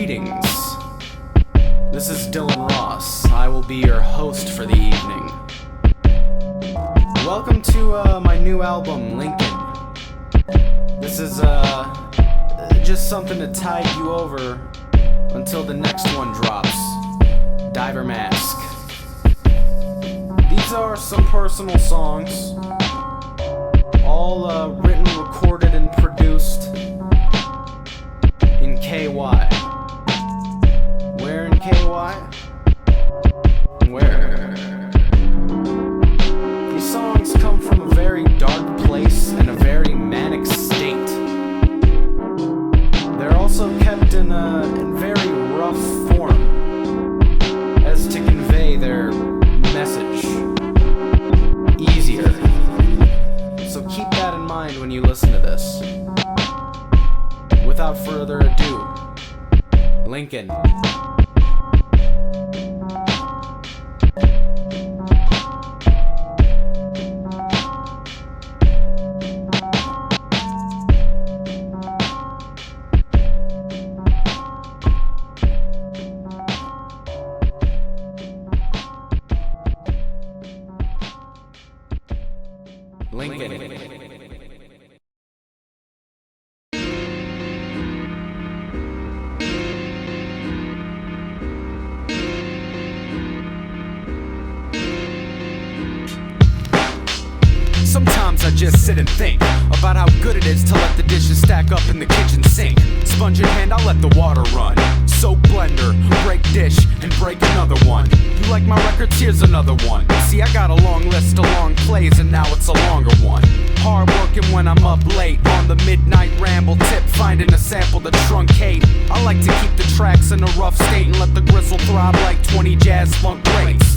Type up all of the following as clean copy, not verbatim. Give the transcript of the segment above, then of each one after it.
Greetings. This is Dylan Ross. I will be your host for the evening. Welcome to my new album, Lincoln. This is just something to tide you over until the next one drops. Diver Mask. These are some personal songs, all written, recorded, and produced in KY. Where in KY? Where? These songs come from a very dark place and a very manic state. They're also kept in very rough form as to convey their message easier. So keep that in mind when you listen to this. Without further ado, Lincoln. Lincoln. Sometimes I just sit and think about how good it is to let the dishes stack up in the kitchen sink. Sponge in hand, I'll let the water run. Soap blender, break dish, and break another one. You like my records? Here's another one. See, I got a long list of long plays, and now it's a longer one. Hard working when I'm up late on the midnight ramble tip, finding a sample to truncate. I like to keep the tracks in a rough state and let the gristle throb like 20 jazz funk breaks.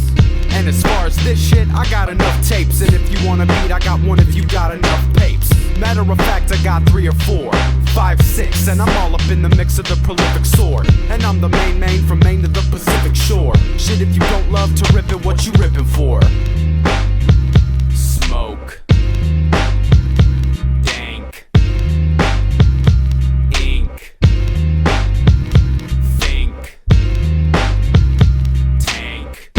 And as far as this shit, I got enough tapes. And if you want a beat, I got one if you got enough papes. Matter of fact, I got 3 or 4, 5, 6, and I'm all up in the mix of the prolific sword. And I'm the main from Maine to the Pacific shore. Shit, if you don't love to rip it, what you ripping for? Smoke. Dank Ink. Think. Tank.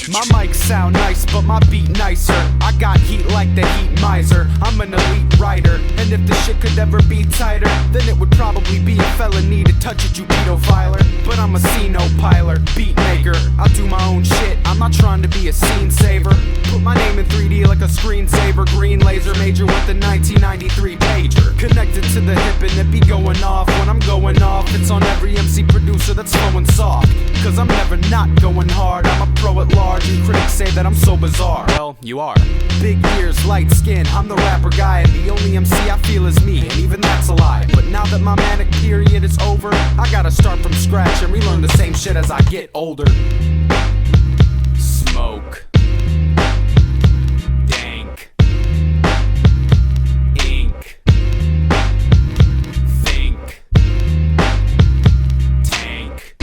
My mic sound nice, but my beat nicer. I got heat like the heat miser. I'm an elite writer, and if the shit could ever be tighter, then it would probably be a felony to touch it, you pedofiler. But I'm a C-no-piler, beat maker. I do my own shit, I'm not trying to be a scene saver. Put my name in 3D like a screensaver. Green laser major with a 1993 pager. Connected to the hip and it be going off. When I'm going off, it's on every MC producer that's flowing soft. Cause I'm never not going hard, I'm a pro at large. And critics say that I'm so bizarre. Well, you are. Big ears, light skin, I'm the rapper guy. And the only MC I feel is me, and even that's a lie. But now that my manic period is over, I gotta start from scratch and relearn the same shit as I get older. Smoke. Dank Ink. Think. Tank.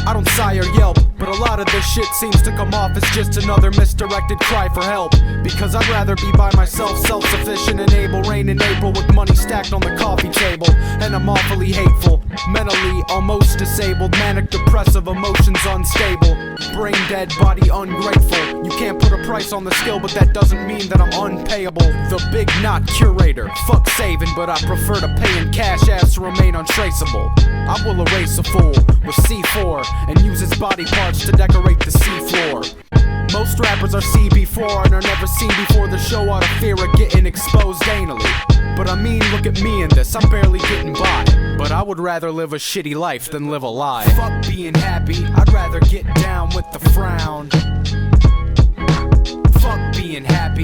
I don't sigh or yelp, but a lot of this shit seems to come off as just another misdirected cry for help. Because I'd rather be by myself, self-sufficient and able, rain in April with money stacked on the coffee table. And I'm awfully hateful, mentally almost disabled, manic depressive, emotions unstable, brain dead, body ungrateful. You can't put a price on the skill, but that doesn't mean that I'm unpayable. The big knot curator, fuck saving, but I prefer to pay in cash ass to remain untraceable. I will erase a fool with C4 and use his body parts to decorate the seafloor. Most rappers are CB4 and are never seen before the show out of fear of getting exposed anally. But I mean, look at me in this, I'm barely getting by. But I would rather live a shitty life than live a lie. Fuck being happy, I'd rather get down with the frown. Fuck being happy.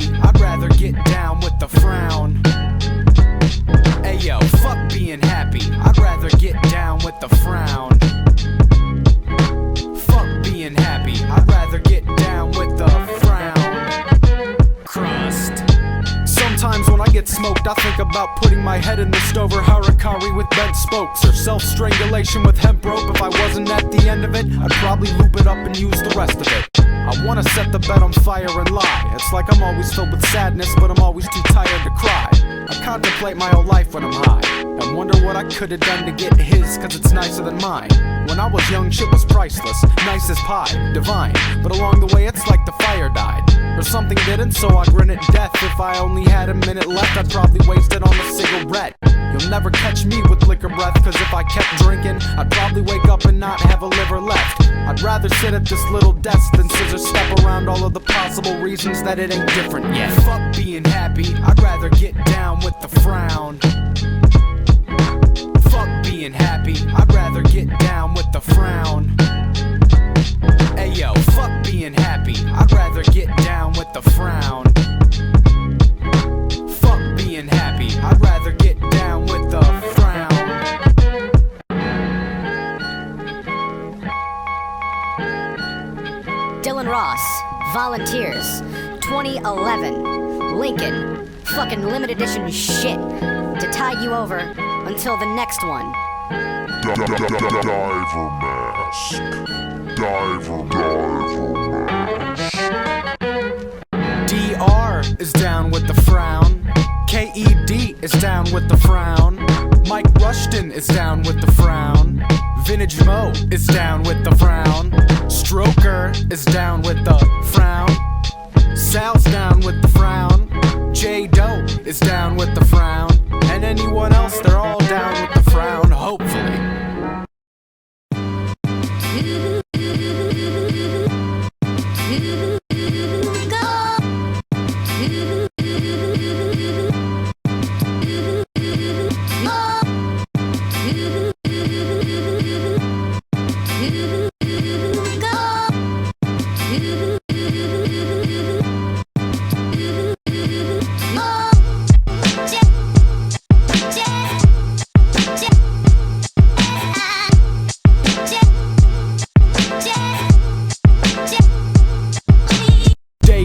smoked, I think about putting my head in the stove or Harakiri with bent spokes, or self-strangulation with hemp rope. If I wasn't at the end of it, I'd probably loop it up and use the rest of it. I wanna set the bed on fire and lie. It's like I'm always filled with sadness, but I'm always too tired to cry. I contemplate my whole life when I'm high and wonder what I could've done to get his, cause it's nicer than mine. When I was young, shit was priceless, nice as pie, divine. But along the way, it's like the fire died, or something didn't, so I grin at death. If I only had a minute left, I'd probably waste it on a cigarette. You'll never catch me with liquor breath, cause if I kept drinking, I'd probably wake up and not have a liver left. I'd rather sit at this little desk than scissor step around all of the possible reasons that it ain't different yet. Fuck being happy, I'd rather get down with the frown. Fuck being happy, I'd rather get down with the frown. Ayo, fuck being happy, I'd rather get down with the frown. Fuck being happy, I'd rather get down with the frown. Dylan Ross, volunteers, 2011, Lincoln, fucking limited edition shit, to tide you over until the next one. Diver mask. Diver mask. DR is down with the frown. KED is down with the frown. Mike Rushton is down with the frown. Vintage Mo is down with the frown. Stroker is down with the frown. Sal's down with the frown. J Doe is down with the frown. And anyone else, they're all down with the frown, hopefully.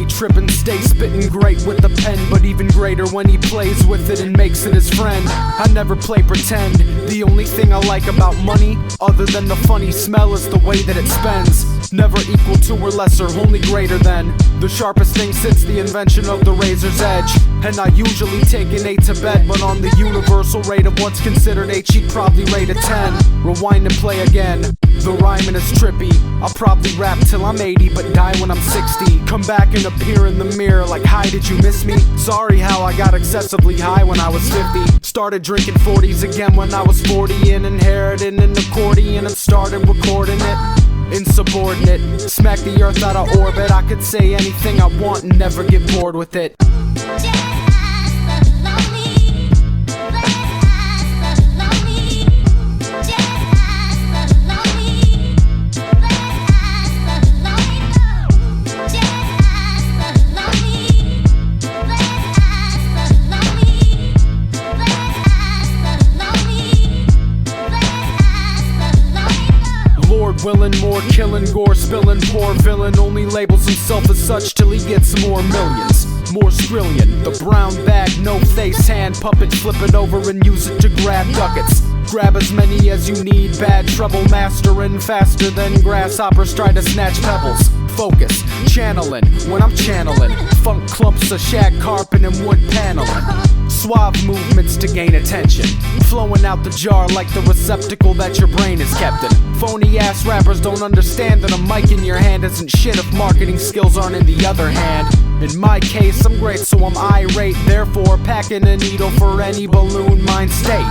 Trippin', stay spittin' great with the pen, but even greater when he plays with it and makes it his friend. I never play pretend. The only thing I like about money, other than the funny smell, is the way that it spends. Never equal to or lesser, only greater than. The sharpest thing since the invention of the razor's edge. And I usually take an 8 to bed, but on the universal rate of what's considered 8, she'd probably rate a 10. Rewind and play again. The rhyming is trippy. I'll probably rap till I'm 80, but die when I'm 60. Come back and appear in the mirror like, hi, did you miss me? Sorry how I got excessively high when I was 50. Started drinking 40s again when I was 40 and inherited an accordion and started recording it. Insubordinate, smack the earth out of orbit. I could say anything I want and never get bored with it. Willin', more killin', gore spillin', poor villain only labels himself as such till he gets more millions. More skrillion, the brown bag, no face, hand puppet, flip it over and use it to grab ducats. Grab as many as you need, bad trouble mastering faster than grasshoppers try to snatch pebbles. Focus, channeling when I'm channeling funk clumps of shag carpet and wood paneling. Suave movements to gain attention, flowing out the jar like the receptacle that your brain is kept in. Phony ass rappers don't understand that a mic in your hand isn't shit if marketing skills aren't in the other hand. In my case, I'm great, so I'm irate, therefore packing a needle for any balloon mind state.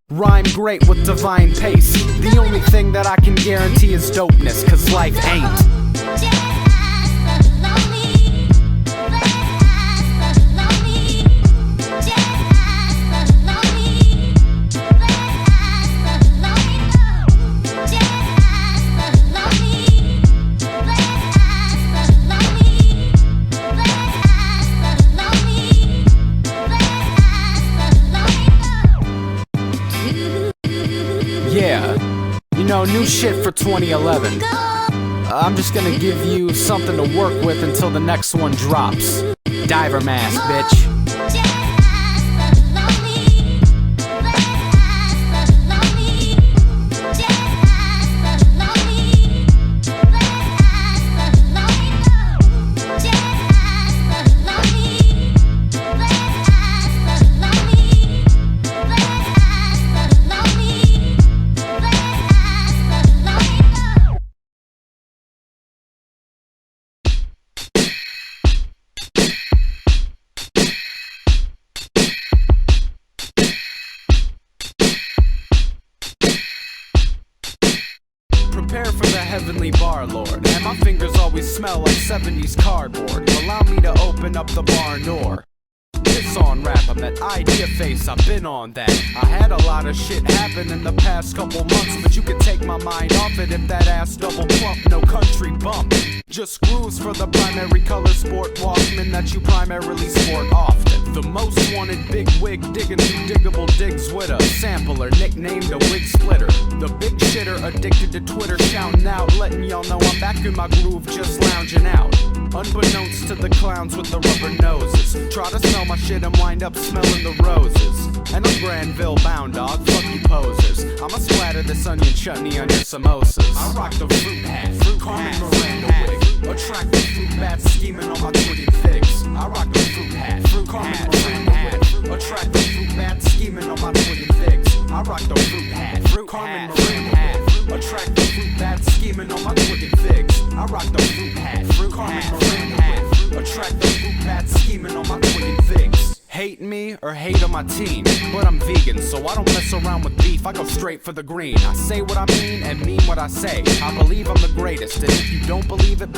Rhyme great with divine pace. The only thing that I can guarantee is dopeness, cause life ain't. Yeah, you know, new shit for 2011. I'm just gonna give you something to work with until the next one drops. Diver mask, bitch. heavenly bar lord, and my fingers always smell like 70s cardboard. Allow me to open up the barn door. This on rap, I'm that idea face, I've been on that. I had a lot of shit happen in the past couple months, but you can take my mind off it if that ass double plump. No country bump, just grooves for the primary color sport Walkman that you primarily sport often. The most wanted big wig digging through diggable digs with a sampler nicknamed a wig splitter. The big shitter addicted to Twitter, shouting out, letting y'all know I'm back in my groove, just lounging out. Unbeknownst to the clowns with the rubber noses, try to smell my shit and wind up smelling the roses. And I'm Granville bound, dog, fuck you posers. I'ma splatter this onion chutney on your samosas. I rock the fruit hat, Carmen Miranda wig, attract the fruit bats scheming on my twigging figs. I rock the fruit hat, Carmen Miranda wig, attract the fruit bats scheming on my twigging figs. I rock the fruit hat, Carmen Miranda wig, attract the fruit bats scheming on my twigging figs. I rock the fruit hat, Carmen Miranda wig, attract the fruit bats scheming on my twigging figs. Hate me or hate on my team, but I'm vegan, so I don't mess around with beef, I go straight for the green. I say what I mean and mean what I say. I believe I'm the greatest, and if you don't believe it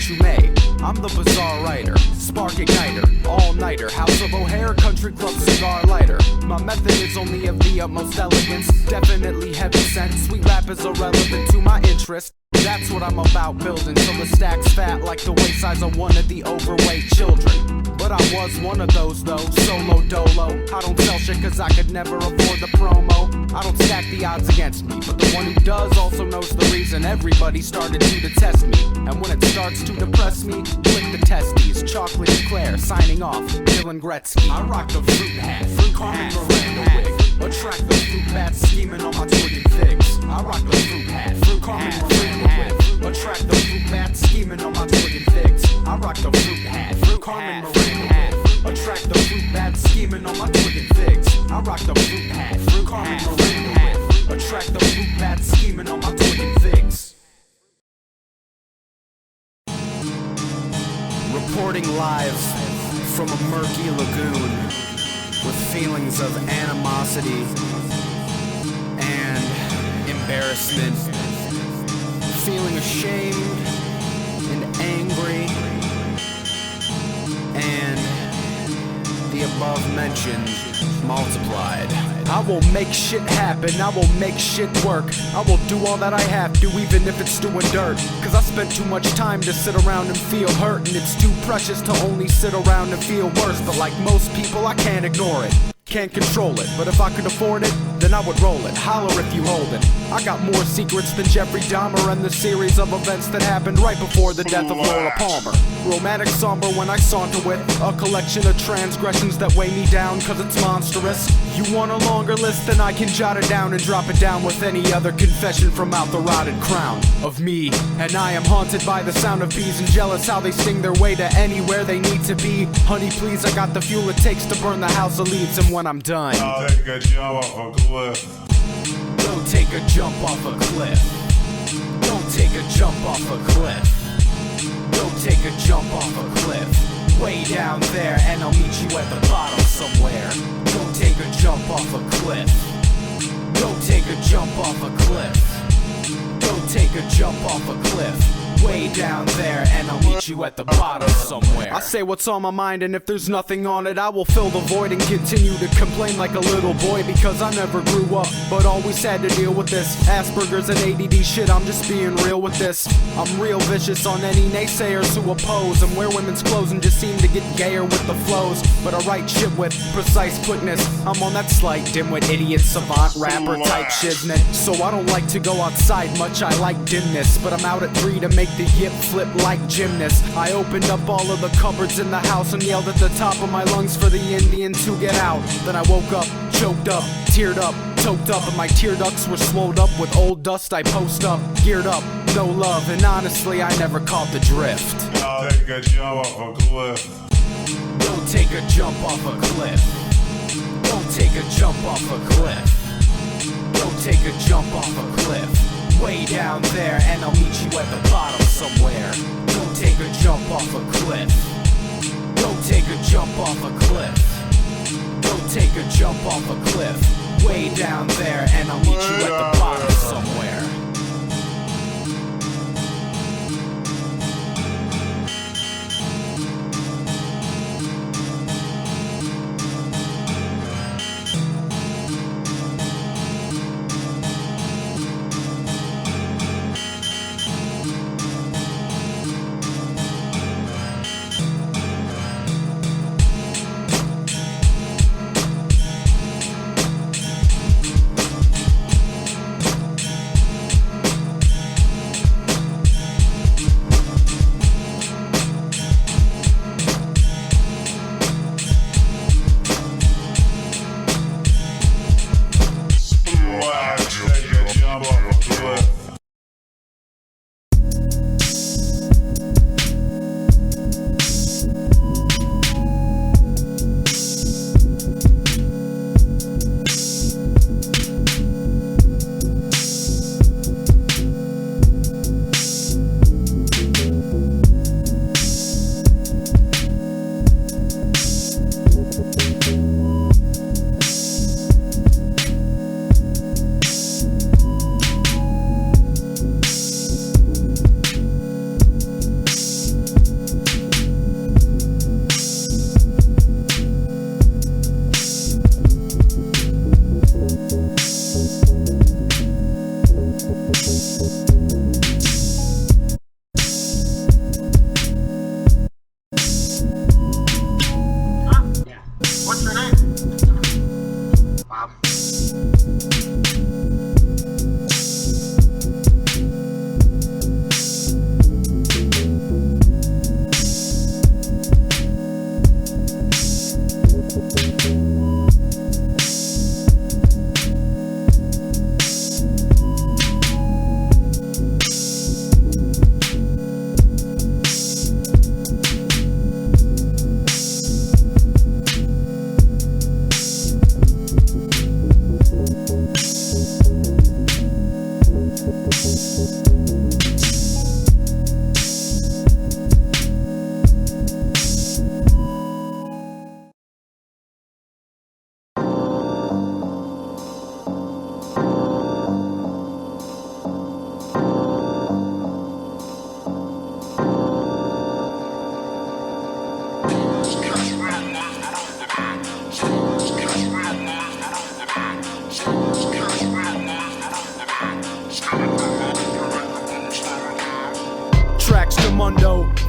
you may. I'm the bizarre writer, spark igniter, all-nighter, House of O'Hare, country club cigar lighter. My method is only of the utmost elegance, definitely heavy scent. Sweet rap is irrelevant to my interest. That's what I'm about, building till the stack's fat like the waist size of one of the overweight children. But I was one of those though, solo dolo. I don't sell shit cause I could never afford the promo. I don't stack the odds against me, but the one who does also knows the reason everybody started to detest me. And when it starts to depress me, click the testes, chocolate eclair, signing off, Dylan Gretzky. I rock the fruit hat, Carmen Miranda wig, attract the fruit bats scheming on my twigging figs. I rock the fruit hat, Carmen Miranda wig, attract the fruit bats scheming on my twigging figs. I rock the fruit hat, Carmen Miranda wig, attract the fruit bats scheming on my twigging figs. I rock the fruit hat, Carmen Miranda wig, attract the fruit bats scheming on my twigging figs. Reporting live from a murky lagoon with feelings of animosity and embarrassment, feeling ashamed and angry, and the above mentioned multiplied. I will make shit happen, I will make shit work. I will do all that I have to, even if it's doing dirt. Cause I spent too much time to sit around and feel hurt, and it's too precious to only sit around and feel worse. But like most people, I can't ignore it, can't control it. But if I could afford it, then I would roll it. Holler if you hold it. I got more secrets than Jeffrey Dahmer and the series of events that happened right before the death of Laura Palmer. Romantic somber when I saunter with a collection of transgressions that weigh me down cause it's monstrous. You want a longer list, then I can jot it down and drop it down with any other confession from out the rotted crown of me. And I am haunted by the sound of bees and jealous how they sting their way to anywhere they need to be. Honey please, I got the fuel it takes to burn the house of leaves, and when I'm done, I'll take a jump off a cliff. don't take a jump off a cliff. Don't take a jump off a cliff. Don't take a jump off a cliff. Way down there, and I'll meet you at the bottom somewhere. Don't take a jump off a cliff. Don't take a jump off a cliff. Don't take a jump off a cliff. Way down there, and I'll meet you at the bottom somewhere. I say what's on my mind, and if there's nothing on it, I will fill the void and continue to complain like a little boy, because I never grew up, but always had to deal with this Asperger's and ADD shit. I'm just being real with this. I'm real vicious on any naysayers who oppose and wear women's clothes and just seem to get gayer with the flows. But I write shit with precise quickness. I'm on that slight dimwit idiot savant rapper type shiznit. So I don't like to go outside much, I like dimness, but I'm out at 3 to make the yip flip like gymnasts. I opened up all of the cupboards in the house and yelled at the top of my lungs for the Indian to get out. Then I woke up, choked up, teared up, choked up, and my tear ducts were swelled up with old dust. I post up, geared up, no love, and honestly I never caught the drift. I'll take a jump off a cliff. Don't take a jump off a cliff. Don't take a jump off a cliff. Don't take a jump off a cliff. Way down there, and I'll meet you at the bottom somewhere. Don't take a jump off a cliff. Don't take a jump off a cliff. Don't take a jump off a cliff. Way down there, and I'll meet you at the bottom somewhere.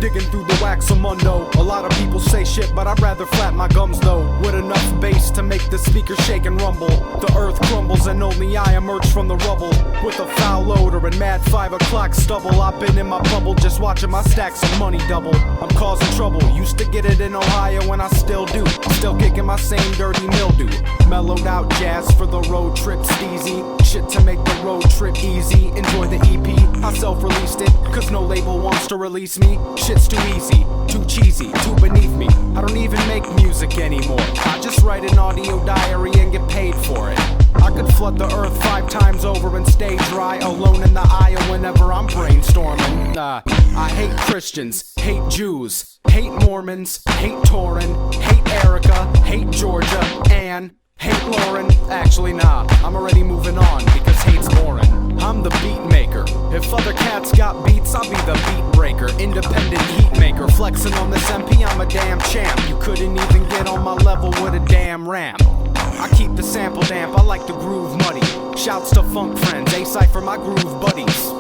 digging through the waxamundo. A lot of people say shit, but I'd rather flap my gums though. With enough bass to make the speaker shake and rumble. The earth crumbles and only I emerge from the rubble. With a foul odor and mad 5 o'clock stubble. I've been in my bubble just watching my stacks of money double. I'm causing trouble, used to get it in Ohio and I still do. Still kicking my same dirty mildew. Mellowed out jazz for the road trip steezy. Shit to make the road trip easy. Enjoy the EP, I self-released it, cause no label wants to release me. Shit's too easy, too cheesy, too beneath me. I don't even make music anymore. I just write an audio diary and get paid for it. I could flood the earth 5 times over and stay dry, alone in the aisle whenever I'm brainstorming. I hate Christians, hate Jews, hate Mormons, hate Torin, hate Erica, hate Georgia, and hate Lauren. Actually nah, I'm already moving on because hate's boring. I'm the beat maker. If other cats got beats, I'll be the beat breaker. Independent heat maker. Flexing on this MP, I'm a damn champ. You couldn't even get on my level with a damn ramp. I keep the sample damp, I like the groove muddy. Shouts to funk friends, A-Cypher my groove buddies.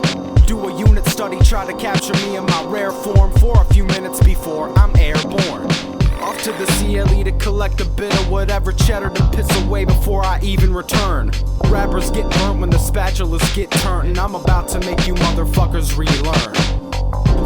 Do a unit study, try to capture me in my rare form for a few minutes before I'm airborne. Off to the CLE to collect a bit of whatever cheddar to piss away before I even return. Rappers get burnt when the spatulas get turned, and I'm about to make you motherfuckers relearn.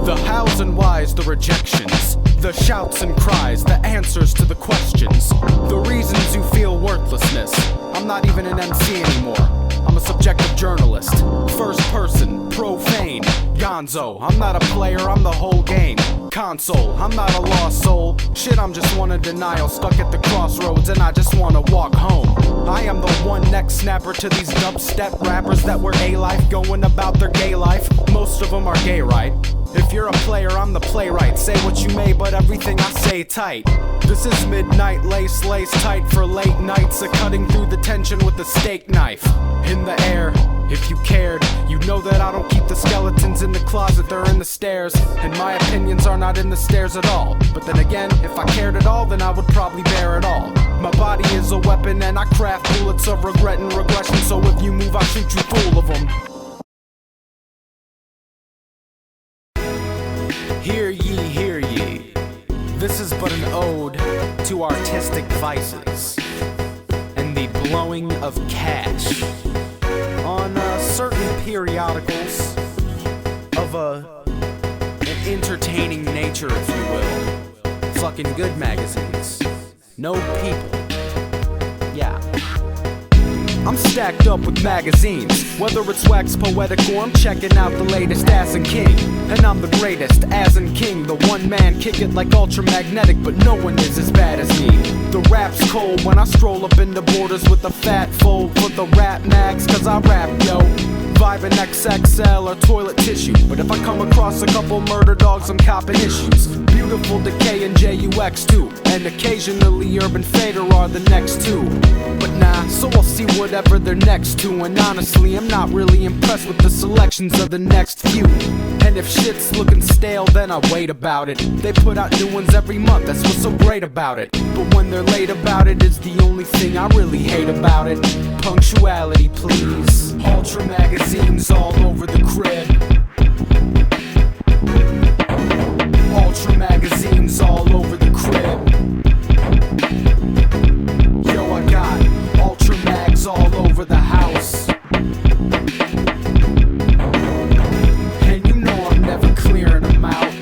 The hows and whys, the rejections, the shouts and cries, the answers to the questions, the reasons you feel worthlessness. I'm not even an MC anymore, I'm a subjective journalist. First person, profane, gonzo. I'm not a player, I'm the whole game. Console, I'm not a lost soul. Shit, I'm just one in denial, stuck at the crossroads and I just wanna walk home. I am the one neck snapper to these dubstep rappers that were A-life, going about their gay life. Most of them are gay, right? If you're a player, I'm the playwright. Say what you may, but everything I say tight. This is midnight, lace tight for late nights. A cutting through the tension with a steak knife. In the air, if you cared, you'd know that I don't keep the skeletons in the closet, they're in the stairs. And my opinions are not in the stairs at all. But then again, if I cared at all, then I would probably bear it all. My body is a weapon and I craft bullets of regret and regression. So if you move, I'll shoot you full of them. Hear ye, hear ye. This is but an ode to artistic vices and the blowing of cash on certain periodicals of an entertaining nature, if you will. Fucking good magazines. No people. Yeah. I'm stacked up with magazines, whether it's wax poetic or I'm checking out the latest As in King. And I'm the greatest, as in King, the one man kick it like ultramagnetic, but no one is as bad as me. The rap's cold when I stroll up in the borders with a fat fold for the rap mags, cause I rap, yo. Vibing XXL or toilet tissue, but if I come across a couple murder dogs, I'm copping issues. Beautiful Decay and JUX too, and occasionally Urban Fader are the next two. But nah, so I'll see whatever they're next to, and honestly I'm not really impressed with the selections of the next few. And if shit's looking stale, then I wait about it. They put out new ones every month, that's what's so great about it. But when they're late about it is the only thing I really hate about it. Punctuality, please. Ultra magazines all over the crib. Ultra magazines all over the crib. Yo, I got Ultra mags all over the house. And you know I'm never clearing them out.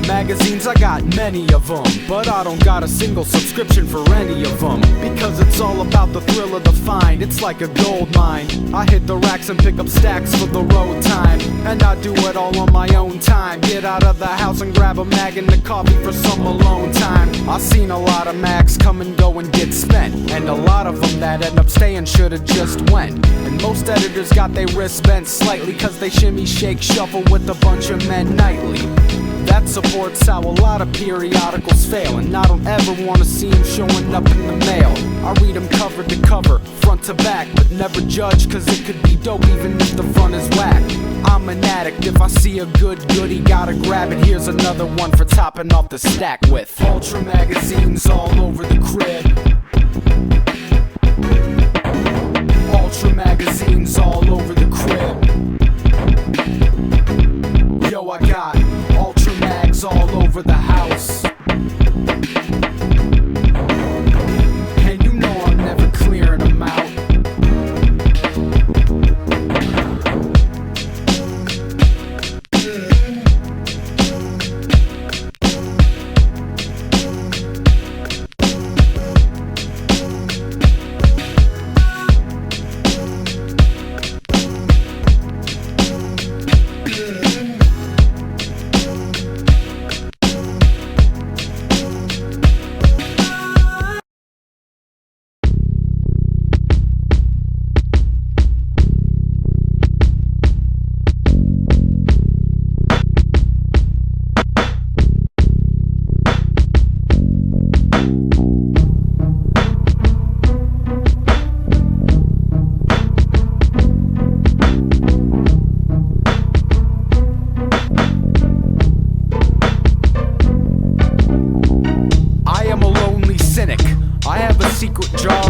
Magazines, I got many of them, but I don't got a single subscription for any of them, because it's all about the thrill of the find. It's like a gold mine. I hit the racks and pick up stacks for the road time, and I do it all on my own time. Get out of the house and grab a mag and a coffee for some alone time. I've seen a lot of mags come and go and get spent, and a lot of them that end up staying should've just went. And most editors got their wrists bent slightly, cause they shimmy, shake, shuffle with a bunch of men nightly. That supports how a lot of periodicals fail, and I don't ever want to see them showing up in the mail. I read them cover to cover, front to back, but never judge, cause it could be dope even if the front is whack. I'm an addict, if I see a good goodie, gotta grab it. Here's another one for topping off the stack with Ultra magazines all over the crib. Ultra magazines all over the crib.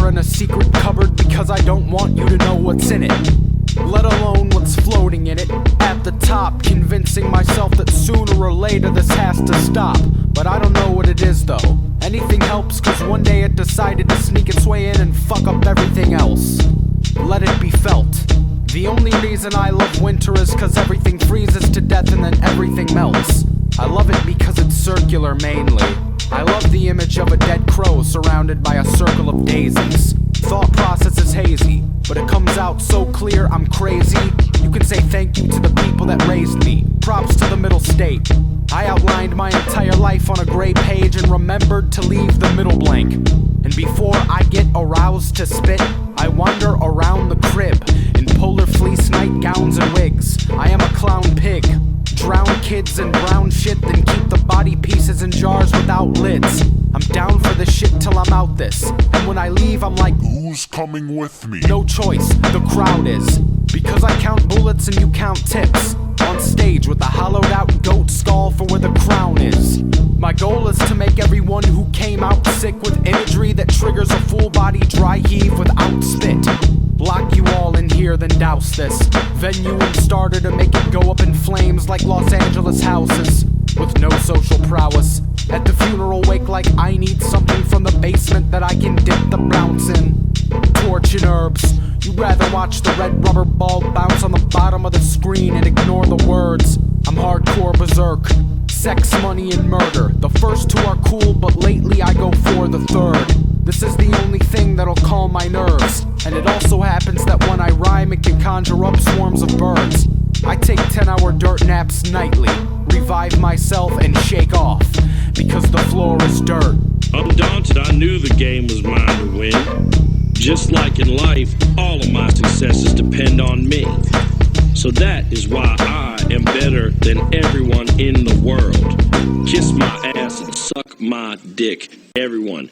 jar in a secret cupboard because I don't want you to know what's in it, let alone what's floating in it. At the top, convincing myself that sooner or later this has to stop. But I don't know what it is though. Anything helps, cause one day it decided to sneak its way in and fuck up everything else. Let it be felt. The only reason I love winter is cause everything freezes to death and then everything melts. I love it because it's circular mainly. I love the image of a dead crow surrounded by a circle of daisies. Thought process is hazy, but it comes out so clear I'm crazy. You can say thank you to the people that raised me. Props to the middle state. I outlined my entire life on a gray page and remembered to leave the middle blank. And before I get aroused to spit, I wander around the crib in polar fleece nightgowns and wigs. I am a clown pig. Drown kids in brown shit, then keep the body pieces in jars without lids. I'm down for this shit till I'm out this. And when I leave, I'm like, Who's coming with me? no choice, the crowd is. Because I count bullets and you count tips. On stage with a hollowed out goat skull for where the crown is. My goal is to make everyone who came out sick with imagery that triggers a full body dry heave without spit. Lock you all in here, then douse this venue and starter to make it go up in flames like Los Angeles houses. With no social prowess. At the funeral wake like I need something from the basement that I can dip the bounce in. Torch and herbs. You'd rather watch the red rubber ball bounce on the bottom of the screen and ignore the words. I'm hardcore berserk. Sex, money, and murder. The first two are cool, but lately I go for the third. This is the only thing that'll calm my nerves. And it also happens that when I rhyme, it can conjure up swarms of birds. I take 10-hour dirt naps nightly, revive myself and shake off, because the floor is dirt. Undaunted, I knew the game was mine to win. Just like in life, all of my successes depend on me. So that is why I am better than everyone in the world. Kiss my ass and suck my dick, everyone.